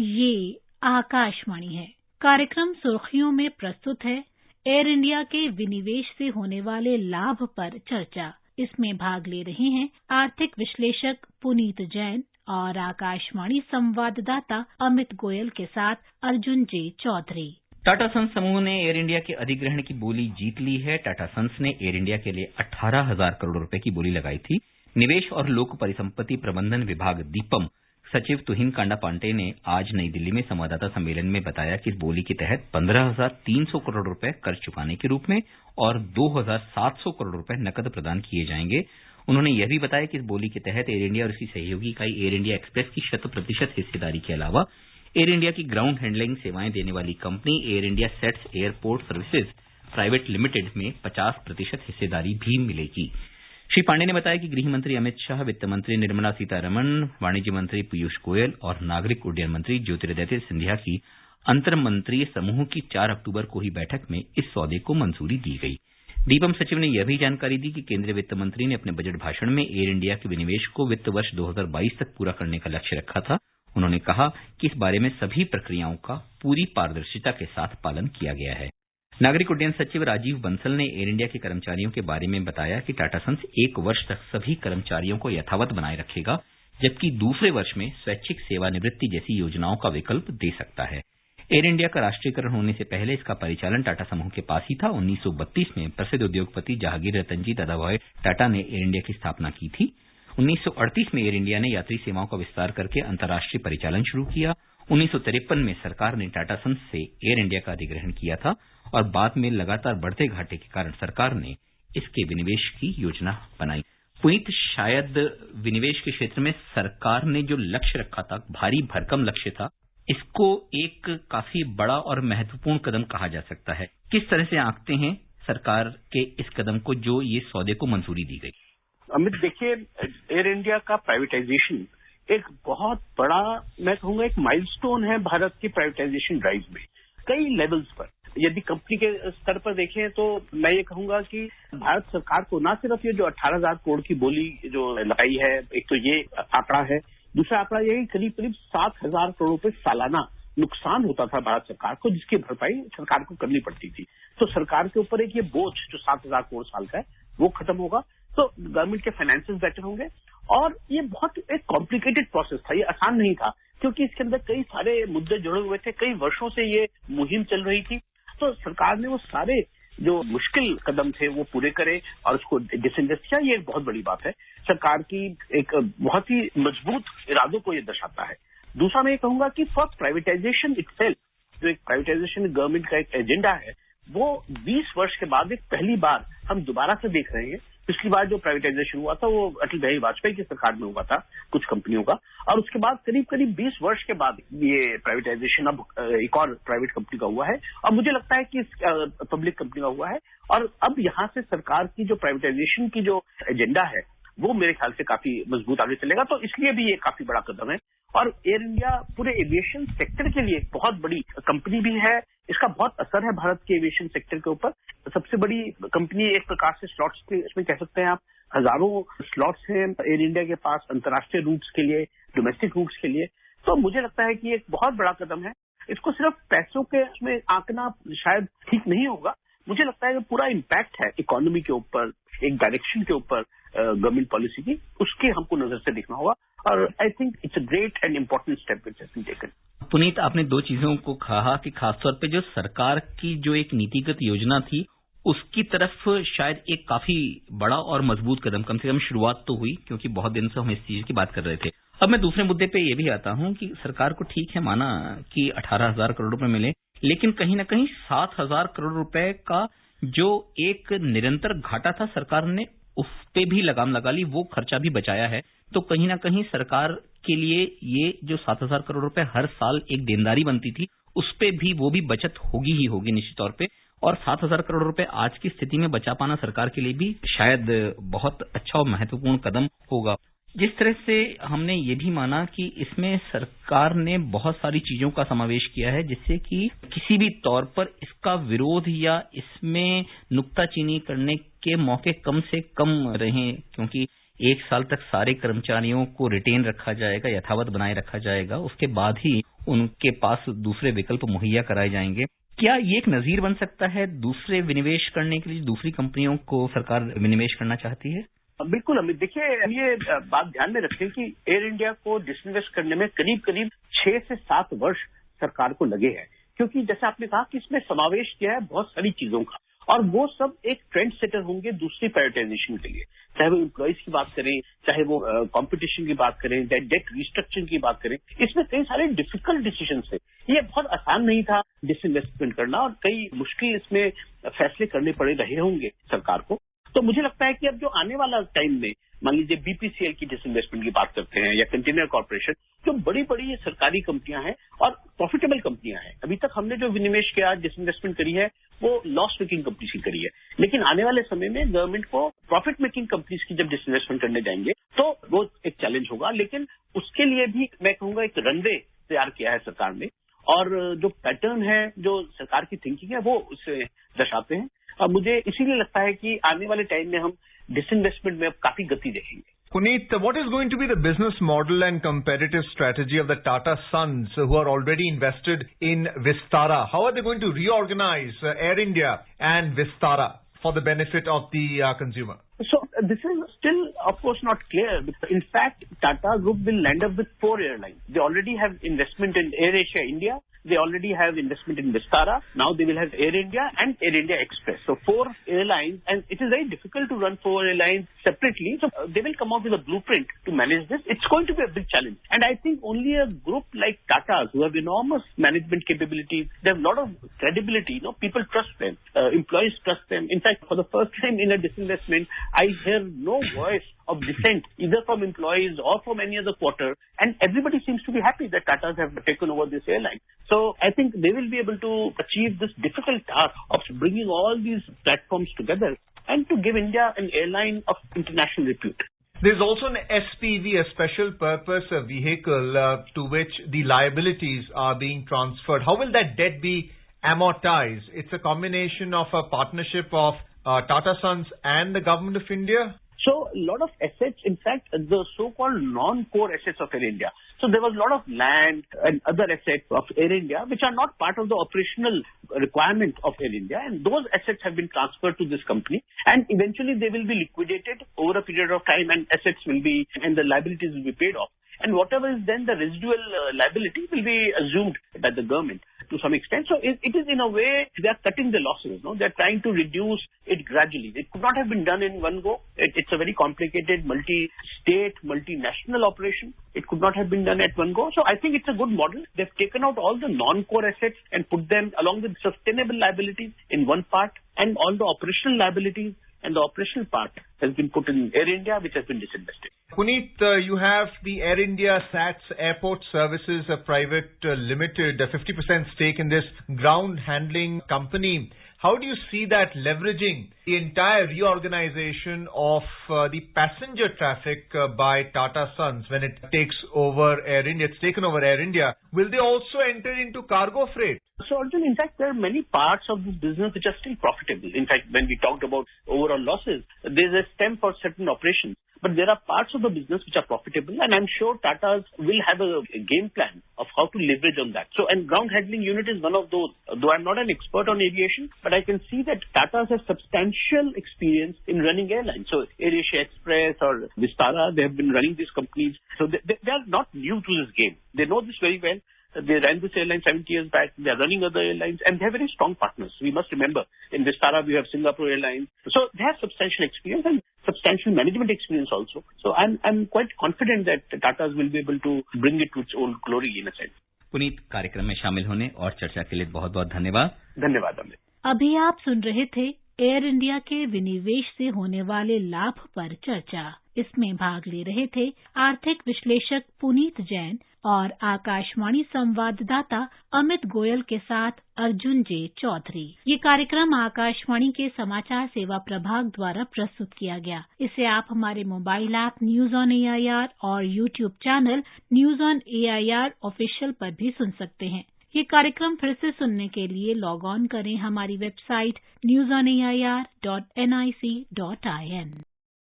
ये आकाशवाणी है। कार्यक्रम सुर्खियों में प्रस्तुत है एयर इंडिया के विनिवेश से होने वाले लाभ पर चर्चा। इसमें भाग ले रहे हैं आर्थिक विश्लेषक पुनीत जैन और आकाशवाणी संवाददाता अमित गोयल के साथ अर्जुन जे चौधरी। टाटा सन्स समूह ने एयर इंडिया के अधिग्रहण की बोली जीत ली है। टाटा सन्स ने एयर इंडिया के लिए 18,000 करोड़ रुपए की बोली लगाई थी। निवेश और लोक परिसंपत्ति प्रबंधन विभाग दीपम सचिव तुहिन कांडा पांडे ने आज नई दिल्ली में संवाददाता सम्मेलन में बताया कि इस बोली के तहत 15,300 करोड़ रुपए कर्ज चुकाने के रूप में और 2,700 करोड़ रुपए नकद प्रदान किए जाएंगे। उन्होंने यह भी बताया कि इस बोली के तहत एयर इंडिया और इसकी सहयोगी इकाई एयर इंडिया एक्सप्रेस की 100% हिस्सेदारी के अलावा एयर इंडिया की ग्राउंड हैंडलिंग सेवाएं देने वाली company air India sets airport services private limited में 50% हिस्सेदारी भी मिलेगी। श्री पांडे ने बताया कि गृह मंत्री अमित शाह, वित्त मंत्री निर्मला सीतारमण, वाणिज्य मंत्री पीयूष गोयल और नागरिक उड्डयन मंत्री ज्योतिरादित्य सिंधिया की अंतर मंत्रीय समूह की 4 अक्टूबर को ही बैठक में इस सौदे को मंजूरी दी गई। दीपम सचिव ने यह भी जानकारी दी कि केंद्रीय वित्त मंत्री ने अपने बजट भाषण में एयर इंडिया के विनिवेश को वित्त वर्ष 2022 तक पूरा करने का लक्ष्य रखा था। उन्होंने कहा कि इस बारे में सभी प्रक्रियाओं का पूरी पारदर्शिता के साथ पालन किया गया है। नागरिक उड्डयन सचिव राजीव बंसल ने एयर इंडिया के कर्मचारियों के बारे में बताया कि टाटा सन्स 1 वर्ष तक सभी कर्मचारियों को यथावत बनाए रखेगा, जबकि दूसरे वर्ष में स्वैच्छिक सेवानिवृत्ति जैसी योजनाओं का विकल्प दे सकता है। एयर इंडिया का राष्ट्रीयकरण होने से पहले इसका परिचालन टाटा समूह के पास ही था। 1932 में प्रसिद्ध उद्योगपति जहांगीर रतनजी दादाभाई टाटा ने एयर इंडिया की स्थापना की थी। 1938 में एयर इंडिया ने यात्री सेवाओं का विस्तार करके अंतर्राष्ट्रीय परिचालन शुरू किया। 1953 में सरकार ने टाटा सन्स से एयर इंडिया का अधिग्रहण किया था और बाद में लगातार बढ़ते घाटे के कारण सरकार ने इसके विनिवेश की योजना बनाई। पुनीत, शायद विनिवेश के क्षेत्र में सरकार ने जो लक्ष्य रखा था, भारी भरकम लक्ष्य था, इसको एक काफी बड़ा और महत्वपूर्ण कदम कहा जा सकता है। किस तरह से आंकते हैं सरकार के इस कदम को जो ये सौदे को मंजूरी दी गई? अमित, देखिए, एयर इंडिया का प्राइवेटाइजेशन एक बहुत बड़ा, मैं कहूंगा, एक माइलस्टोन है भारत की प्राइवेटाइजेशन ड्राइव में कई लेवल्स पर। यदि कंपनी के स्तर पर देखें तो मैं ये कहूंगा कि भारत सरकार को न सिर्फ ये जो 18,000 करोड़ की बोली जो लगाई है, एक तो ये आंकड़ा है, दूसरा आंकड़ा ये है कि करीब करीब 7,000 करोड़ रुपए सालाना नुकसान होता था भारत सरकार को, जिसकी भरपाई सरकार को करनी पड़ती थी। तो सरकार के ऊपर एक ये बोझ जो 7,000 करोड़ साल का है वो खत्म होगा, तो गवर्नमेंट के फाइनेंसेस बेटर होंगे। और ये बहुत एक कॉम्प्लिकेटेड प्रोसेस था, ये आसान नहीं था, क्योंकि इसके अंदर कई सारे मुद्दे जुड़े हुए थे। कई वर्षों से ये मुहिम चल रही थी, तो सरकार ने वो सारे जो मुश्किल कदम थे वो पूरे करे और उसको डिसइन्वेस्ट किया। ये एक बहुत बड़ी बात है, सरकार की एक बहुत ही मजबूत इरादों को ये दर्शाता है। दूसरा मैं ये कहूंगा कि फॉर प्राइवेटाइजेशन इटसेल्फ, जो एक प्राइवेटाइजेशन गवर्नमेंट का एक एजेंडा है, वो 20 वर्ष के बाद एक पहली बार हम दोबारा से देख रहे हैं। पिछली बार जो प्राइवेटाइजेशन हुआ था वो अटल बिहारी वाजपेयी की सरकार में हुआ था कुछ कंपनियों का, और उसके बाद करीब करीब 20 वर्ष के बाद ये प्राइवेटाइजेशन अब एक और प्राइवेट कंपनी का हुआ है, और मुझे लगता है कि पब्लिक कंपनी का हुआ है। और अब यहाँ से सरकार की जो प्राइवेटाइजेशन की जो एजेंडा है वो मेरे ख्याल से काफी मजबूत आगे चलेगा, तो इसलिए भी ये काफी बड़ा कदम है। और एयर इंडिया पूरे एविएशन सेक्टर के लिए बहुत बड़ी कंपनी भी है, इसका बहुत असर है भारत के एविएशन सेक्टर के ऊपर। सबसे बड़ी कंपनी एक प्रकार से स्लॉट्स के, इसमें कह सकते हैं आप, हजारों स्लॉट्स हैं एयर इंडिया के पास अंतर्राष्ट्रीय रूट्स के लिए, डोमेस्टिक रूट्स के लिए। तो मुझे लगता है कि एक बहुत बड़ा कदम है। इसको सिर्फ पैसों के उसमें आंकना शायद ठीक नहीं होगा, मुझे लगता है कि पूरा इम्पैक्ट है इकोनॉमी के ऊपर, एक डायरेक्शन के ऊपर गवर्नमेंट पॉलिसी की, उसके हमको नजर से देखना होगा। और I think it's a great and important step which has been taken. Puneet, आपने 2 चीजों को कहा कि खासतौर पे जो सरकार की जो एक नीतिगत योजना थी उसकी तरफ शायद एक काफी बड़ा और मजबूत कदम, कम से कम शुरुआत तो हुई, क्योंकि बहुत दिन से हम इस चीज की बात कर रहे थे। अब मैं दूसरे मुद्दे पे ये भी आता हूं कि सरकार को ठीक है माना कि 18,000 करोड़ रुपए मिले, लेकिन कहीं ना कहीं 7,000 करोड़ रुपए का जो एक निरंतर घाटा था सरकार ने उस पे भी लगाम लगा ली, वो खर्चा भी बचाया है। तो कहीं ना कहीं सरकार के लिए ये जो 7,000 करोड़ रुपए हर साल एक देनदारी बनती थी, उस पे भी वो भी बचत होगी ही होगी निश्चित तौर पे। और 7,000 करोड़ रुपए आज की स्थिति में बचा पाना सरकार के लिए भी शायद बहुत अच्छा और महत्वपूर्ण कदम होगा। जिस तरह से हमने ये भी माना कि इसमें सरकार ने बहुत सारी चीजों का समावेश किया है जिससे कि किसी भी तौर पर इसका विरोध या इसमें नुक्ताचीनी करने के मौके कम से कम रहें, क्योंकि 1 साल तक सारे कर्मचारियों को रिटेन रखा जाएगा, यथावत बनाए रखा जाएगा, उसके बाद ही उनके पास दूसरे विकल्प मुहैया कराए जाएंगे। क्या ये एक नजीर बन सकता है दूसरे विनिवेश करने के लिए? दूसरी कंपनियों को सरकार विनिवेश करना चाहती है? बिल्कुल अमित, देखिए ये बात ध्यान में रखें कि एयर इंडिया को डिसइन्वेस्ट करने में करीब करीब 6 से 7 वर्ष सरकार को लगे हैं, क्योंकि जैसे आपने कहा कि इसमें समावेश किया है बहुत सारी चीजों का, और वो सब एक ट्रेंड सेटर होंगे दूसरी प्राइवेटाइजेशन के लिए, चाहे वो एम्प्लॉयज की बात करें, चाहे वो कंपटीशन की बात करें, डेट रिस्ट्रक्चरिंग की बात करें। इसमें कई सारे डिफिकल्ट डिसीजन थे। ये बहुत आसान नहीं था डिसइन्वेस्टमेंट करना, और कई मुश्किल इसमें फैसले करने पड़े रहे होंगे सरकार को। तो मुझे लगता है कि अब जो आने वाला टाइम में, मान लीजिए बीपीसीएल की डिसइन्वेस्टमेंट की बात करते हैं, या कंटेनर कॉर्पोरेशन, जो बड़ी बड़ी सरकारी कंपनियां हैं और प्रॉफिटेबल कंपनियां हैं। अभी तक हमने जो विनिवेश किया, डिसइन्वेस्टमेंट करी है, वो लॉस मेकिंग कंपनीज की करी है, लेकिन आने वाले समय में गवर्नमेंट को प्रॉफिट मेकिंग कंपनीज की जब डिसइन्वेस्टमेंट करने जाएंगे तो वो एक चैलेंज होगा। लेकिन उसके लिए भी मैं कहूंगा एक रनवे तैयार किया है सरकार ने, और जो पैटर्न है, जो सरकार की थिंकिंग है, वो उससे दर्शाते हैं। अब मुझे इसीलिए लगता है कि आने वाले टाइम में हम डिसइन्वेस्टमेंट में अब काफी गति देखेंगे। Puneet, what is going to be the business model and competitive strategy of the Tata Sons who are already invested in Vistara? How are they going to reorganize Air India and Vistara for the benefit of the consumer? So this is still, of course, not clear. In fact, Tata Group will land up with 4 airlines. They already have investment in AirAsia India. They already have investment in Vistara. Now they will have Air India and Air India Express. So 4 airlines, and it is very difficult to run 4 airlines separately. So they will come out with a blueprint to manage this. It's going to be a big challenge. And I think only a group like Tata's, who have enormous management capabilities, they have a lot of credibility. People trust them. Employees trust them. In fact, for the first time in a disinvestment, I hear no voice of dissent, either from employees or from any other quarter. And everybody seems to be happy that Tatas have taken over this airline. So I think they will be able to achieve this difficult task of bringing all these platforms together and to give India an airline of international repute. There's also an SPV, a special purpose vehicle, to which the liabilities are being transferred. How will that debt be amortized? It's a combination of a partnership of Tata Sons and the Government of India? So a lot of assets, in fact, the so-called non-core assets of Air India. So there was a lot of land and other assets of Air India which are not part of the operational requirement of Air India, and those assets have been transferred to this company, and eventually they will be liquidated over a period of time, and assets will be, and the liabilities will be paid off. And whatever is then the residual liability will be assumed by the government to some extent. So it is, in a way, they are cutting the losses. They're trying to reduce it gradually. It could not have been done in one go. It's a very complicated multi-state, multinational operation. It could not have been done at one go. So I think it's a good model. They've taken out all the non-core assets and put them along with sustainable liabilities in one part, and all the operational liabilities and the operational part has been put in Air India, which has been disinvested. Puneet, you have the Air India SATS Airport Services Private Limited, a 50% stake in this ground handling company. How do you see that leveraging the entire reorganization of the passenger traffic by Tata Sons when it takes over Air India? It's taken over Air India. Will they also enter into cargo freight? So, Arjun, in fact, there are many parts of this business which are still profitable. In fact, when we talked about overall losses, there's a stem for certain operations. But there are parts of the business which are profitable, and I'm sure Tata's will have a game plan of how to leverage on that. So, and ground handling unit is one of those. Though I'm not an expert on aviation, but I can see that Tata's has substantial experience in running airlines. So, AirAsia Express or Vistara, they have been running these companies. So, they are not new to this game. They know this very well. They ran this airline 70 years back. They are running other airlines, and they have very strong partners. We must remember, in Vistara, we have Singapore Airlines. So they have substantial experience and substantial management experience also. So I'm quite confident that Tata's will be able to bring it to its own glory in a sense. Puneet, कार्यक्रम में शामिल होने और चर्चा के लिए बहुत बहुत धन्यवाद। धन्यवाद अमित। अभी आप सुन रहे थे एयर इंडिया के विनिवेश से होने वाले लाभ पर चर्चा। इसमें भाग ले रहे थे आर्थिक विश्लेषक पुनीत जैन और आकाशवाणी संवाददाता अमित गोयल के साथ अर्जुन जे चौधरी। ये कार्यक्रम आकाशवाणी के समाचार सेवा प्रभाग द्वारा प्रस्तुत किया गया। इसे आप हमारे mobile app news on AIR और YouTube channel news on AIR official पर भी सुन सकते हैं। ये कार्यक्रम फिर से सुनने के लिए लॉग ऑन करें हमारी वेबसाइट newsonair.nic.in।